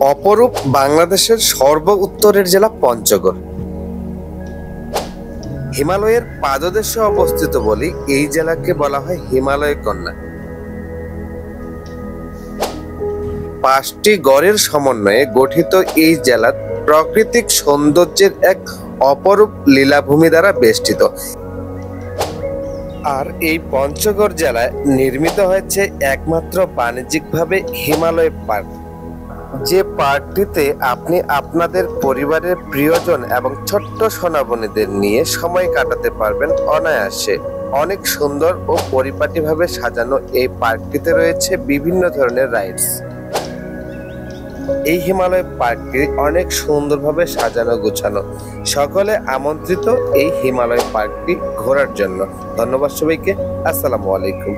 অপরূপ বাংলাদেশের সর্ব উত্তরের জেলা পঞ্চগড়। হিমালয়ের পাদদেশে অবস্থিত বলে এই জেলাকে বলা হয় হিমালয় কন্যা। 5টি গড়ের সমন্বয়ে গঠিত এই জেলা প্রাকৃতিক সৌন্দর্যের এক অপরূপ লীলাভূমি দ্বারা বেষ্টিত। আর এই পঞ্চগড় জেলায় নির্মিত হয়েছে একমাত্র বাণিজ্যিকভাবে হিমালয় পার্ক, যে পার্কটিতে আপনি আপনাদের পরিবারের প্রিয়জন এবং ছোট্ট সোনামণিদের নিয়ে সময় কাটাতে পারবেন অনায়াসে। অনেক সুন্দর ও পরিপাটিভাবে সাজানো এই পার্কটিতে রয়েছে বিভিন্ন ধরনের রাইডস। এই হিমালয় পার্কটি অনেক সুন্দরভাবে সাজানো গোছানো। সকলে আমন্ত্রিত এই হিমালয় পার্কটি ঘোরার জন্য। ধন্যবাদ সবাইকে। আসসালামু আলাইকুম।